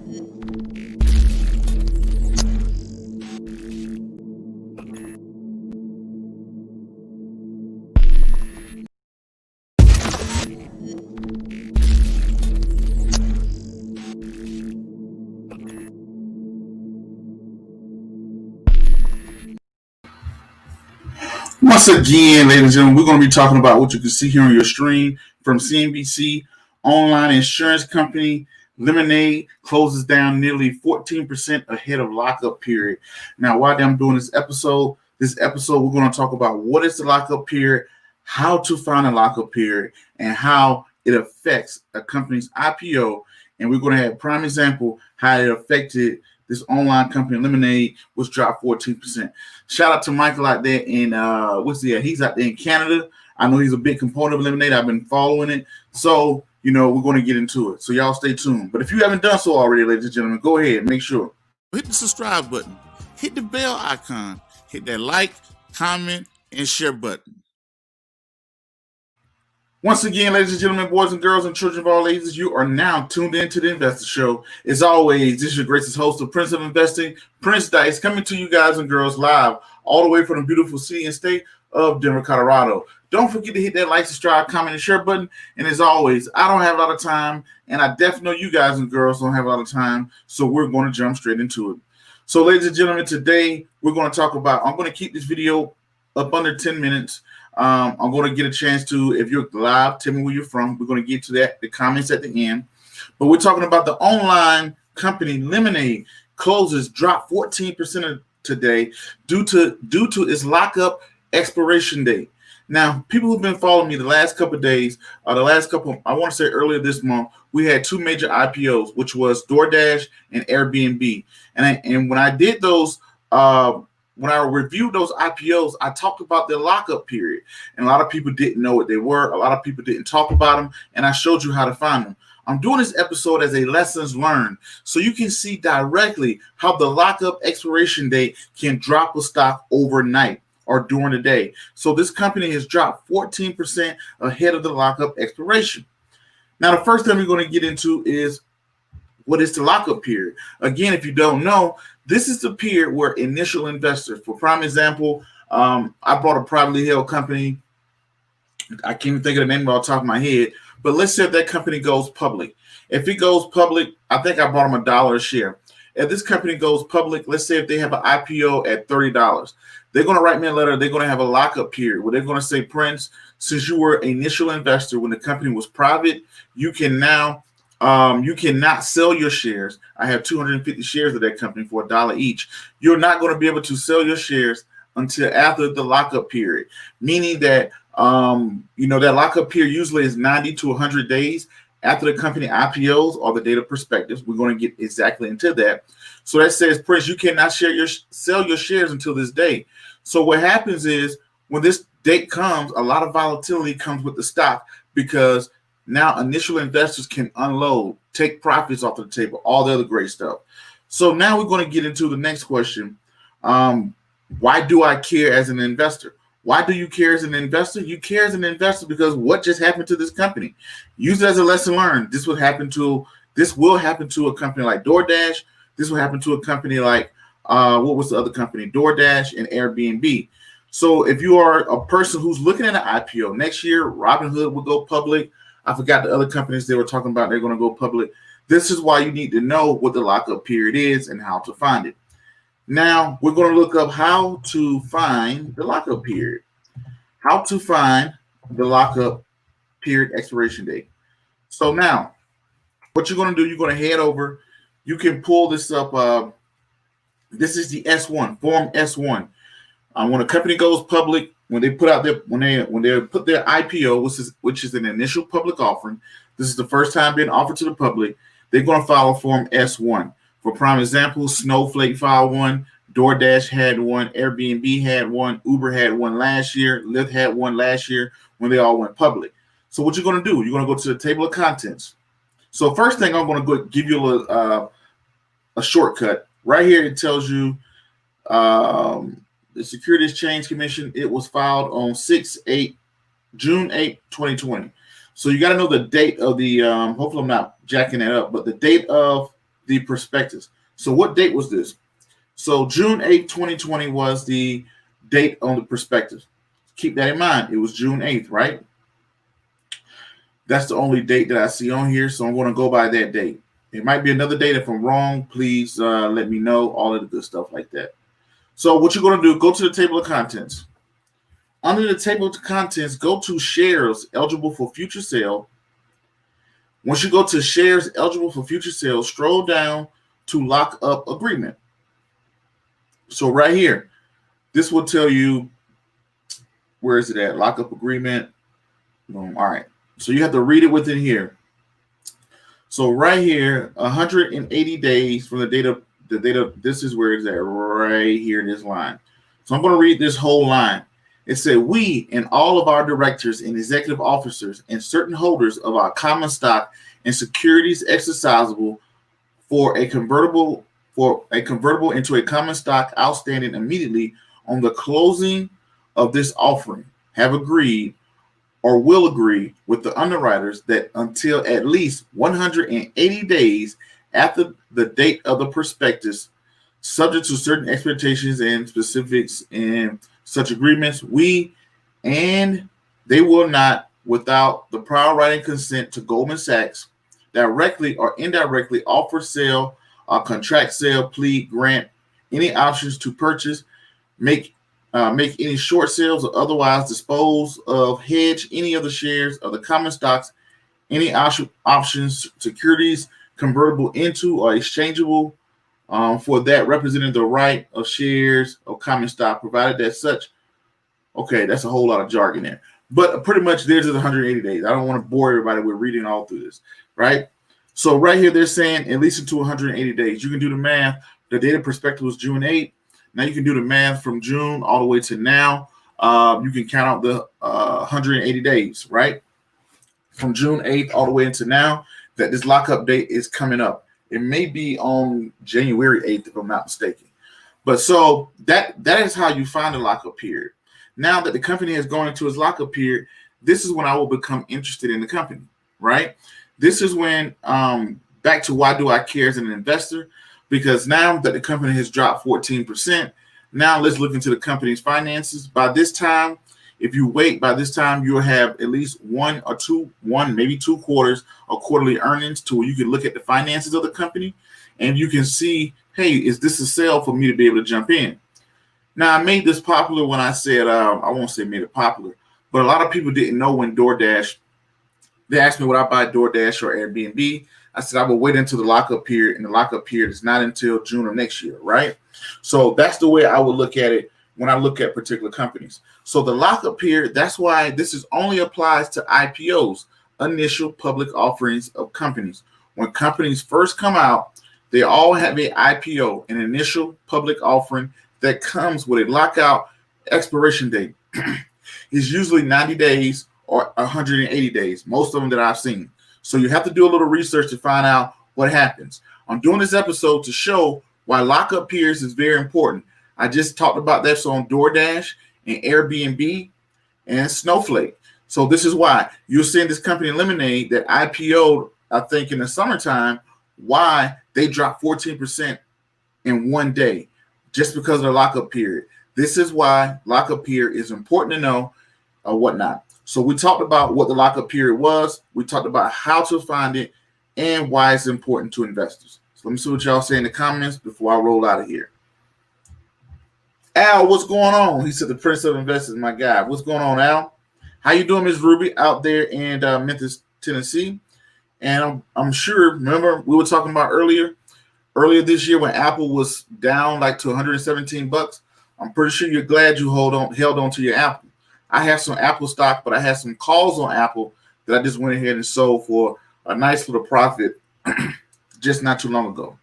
Once again, ladies and gentlemen, we're going to be talking about what you can see here on your screen from CNBC. Online insurance company Lemonade closes down nearly 14% ahead of lockup period. Now, while I'm doing this episode, we're going to talk about what is the lockup period, how to find a lockup period, and how it affects a company's IPO. And we're going to have a prime example how it affected this online company Lemonade, which dropped 14%. Shout out to Michael out there in he's out there in Canada. I know he's a big component of Lemonade. I've been following it. So, we're going to get into it. So y'all stay tuned. But if you haven't done so already, ladies and gentlemen, go ahead and make sure. Hit the subscribe button. Hit the bell icon. Hit that like, comment, and share button. Once again, ladies and gentlemen, boys and girls, and children of all ages, you are now tuned in to the Investor Show. As always, this is your gracious host, the Prince of Investing, Prince Dykes, coming to you guys and girls live all the way from the beautiful city and state of Denver, Colorado. Don't forget to hit that like, subscribe, comment, and share button. And as always, I don't have a lot of time, and I definitely know you guys and girls don't have a lot of time, so we're going to jump straight into it. So, ladies and gentlemen, today we're going to talk about, I'm going to keep this video up under 10 minutes. I'm going to get a chance to, if you're live, tell me where you're from. We're going to get to that, the comments at the end. But we're talking about the online company Lemonade closes dropped 14% today due to its lockup expiration date. Now, people who've been following me the last couple of days, I want to say earlier this month, we had two major IPOs, which was DoorDash and Airbnb. And when I did those, when I reviewed those IPOs, I talked about their lockup period. And a lot of people didn't know what they were. A lot of people didn't talk about them. And I showed you how to find them. I'm doing this episode as a lessons learned, so you can see directly how the lockup expiration date can drop a stock overnight or during the day. So this company has dropped 14% ahead of the lockup expiration. Now, the first thing we're going to get into is what is the lockup period? Again, if you don't know, this is the period where initial investors, for prime example, I bought a privately held company. I can't even think of the name off the top of my head, but let's say if that company goes public. If it goes public, I think I bought them $1 a share. If this company goes public, let's say if they have an IPO at $30, they're going to write me a letter. They're going to have a lockup period where they're going to say, Prince, since you were an initial investor when the company was private, you can now you cannot sell your shares. I have 250 shares of that company for $1 each. You're not going to be able to sell your shares until after the lockup period, meaning that that lockup period usually is 90 to 100 days after the company IPOs or the date of perspectives. We're going to get exactly into that. So that says, Prince, you cannot sell your shares until this day. So what happens is when this date comes, a lot of volatility comes with the stock because now initial investors can unload, take profits off the table, all the other great stuff. So now we're going to get into the next question. Why do I care as an investor? Why do you care as an investor? You care as an investor because what just happened to this company? Use it as a lesson learned. This will happen to a company like DoorDash. This will happen to a company like what was the other company? DoorDash and Airbnb. So if you are a person who's looking at an IPO next year, Robinhood will go public. I forgot the other companies they were talking about. They're going to go public. This is why you need to know what the lockup period is and how to find it. Now, we're going to look up how to find the lockup period. How to find the lockup period expiration date. So now, what you're going to do, you're going to head over. You can pull this up. This is the S1, Form S1. When a company goes public, when they put out their when they put their IPO, which is an initial public offering, this is the first time being offered to the public. They're going to file a Form S1. For prime example, Snowflake filed one, DoorDash had one, Airbnb had one, Uber had one last year, Lyft had one last year when they all went public. So what you're going to do, you're going to go to the table of contents. So first thing, I'm going to give you a shortcut. Right here, it tells you the Securities Exchange Commission, it was filed on June 8, 2020. So you got to know the date of the, hopefully I'm not jacking that up, but the date of the prospectus. So what date was this? So June 8th, 2020 was the date on the prospectus. Keep that in mind. It was June 8th, right? That's the only date that I see on here, so I'm going to go by that date. It might be another date. If I'm wrong, please let me know. All of the good stuff like that. So what you're going to do, go to the table of contents. Under the table of contents, go to shares eligible for future sale. Once you go to shares eligible for future sale, scroll down to lockup agreement. So right here, this will tell you, where is it at? Lockup agreement. Boom. All right. So you have to read it within here. So right here, 180 days from the data. This is where it's at, right here in this line. So I'm going to read this whole line. It said, we and all of our directors and executive officers and certain holders of our common stock and securities exercisable for a convertible into a common stock outstanding immediately on the closing of this offering have agreed or will agree with the underwriters that until at least 180 days after the date of the prospectus, subject to certain expectations and specifics in such agreements, we and they will not, without the prior writing consent to Goldman Sachs, directly or indirectly offer, sale, contract sale, plead, grant any options to purchase, make any short sales or otherwise dispose of, hedge any of the shares of the common stocks, any options, securities convertible into or exchangeable for that representing the right of shares of common stock, provided that such. Okay, that's a whole lot of jargon there. But pretty much there's the 180 days. I don't want to bore everybody with reading all through this, right? So right here, they're saying at least into 180 days. You can do the math. The data perspective was June 8th. Now you can do the math from June all the way to now. You can count out the 180 days, right? From June 8th all the way into now, that this lockup date is coming up. It may be on January 8th, if I'm not mistaken. But so that is how you find the lockup period. Now that the company has gone into its lockup period, this is when I will become interested in the company, right? This is when, back to why do I care as an investor? Because now that the company has dropped 14%, now let's look into the company's finances. By this time, if you wait, by this time you'll have at least one, maybe 2 quarters of quarterly earnings to where you can look at the finances of the company and you can see, hey, is this a sale for me to be able to jump in? Now, I made this popular when I said, I won't say made it popular, but a lot of people didn't know when DoorDash, they asked me would I buy DoorDash or Airbnb. I said I would wait until the lockup period, and the lockup period is not until June of next year, right? So that's the way I would look at it when I look at particular companies. So the lockup period, that's why this is only applies to IPOs, initial public offerings of companies. When companies first come out, they all have an IPO, an initial public offering that comes with a lockout expiration date. It's usually 90 days or 180 days, most of them that I've seen. So you have to do a little research to find out what happens. I'm doing this episode to show why lockup periods is very important. I just talked about that on DoorDash and Airbnb and Snowflake. So this is why you're seeing this company Lemonade that IPO'd, I think, in the summertime, why they dropped 14% in one day, just because of the lockup period. This is why lockup period is important to know or whatnot. So we talked about what the lockup period was. We talked about how to find it and why it's important to investors. So let me see what y'all say in the comments before I roll out of here. Al, what's going on? He said the Prince of Investors, my guy. What's going on, Al? How you doing, Ms. Ruby, out there in Memphis, Tennessee? And I'm sure, remember, we were talking about earlier this year when Apple was down like to 117 bucks. I'm pretty sure you're glad you held on to your Apple. I have some Apple stock, but I had some calls on Apple that I just went ahead and sold for a nice little profit just not too long ago.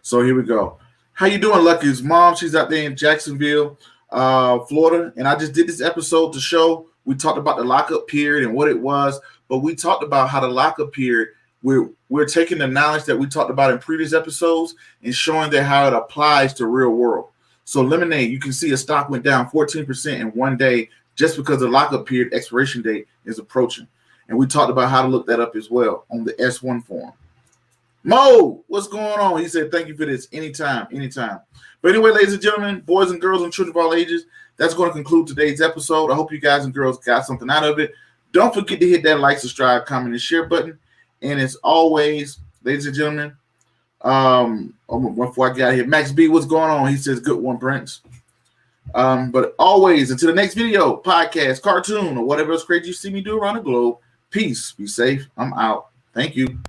So here we go. How you doing, Lucky's mom? She's out there in Jacksonville, Florida. And I just did this episode to show, we talked about the lockup period and what it was, but we talked about how the lockup period, we're taking the knowledge that we talked about in previous episodes and showing that how it applies to real world. So Lemonade, you can see a stock went down 14% in one day just because the lockup period expiration date is approaching. And we talked about how to look that up as well on the S1 form. Mo, what's going on? He said, thank you for this. Anytime, anytime. But anyway, ladies and gentlemen, boys and girls and children of all ages, that's going to conclude today's episode. I hope you guys and girls got something out of it. Don't forget to hit that like, subscribe, comment, and share button. And as always, ladies and gentlemen, before I get out of here, Max B, what's going on? He says, good one, Prince. But always, until the next video, podcast, cartoon, or whatever else crazy you see me do around the globe, peace, be safe. I'm out. Thank you.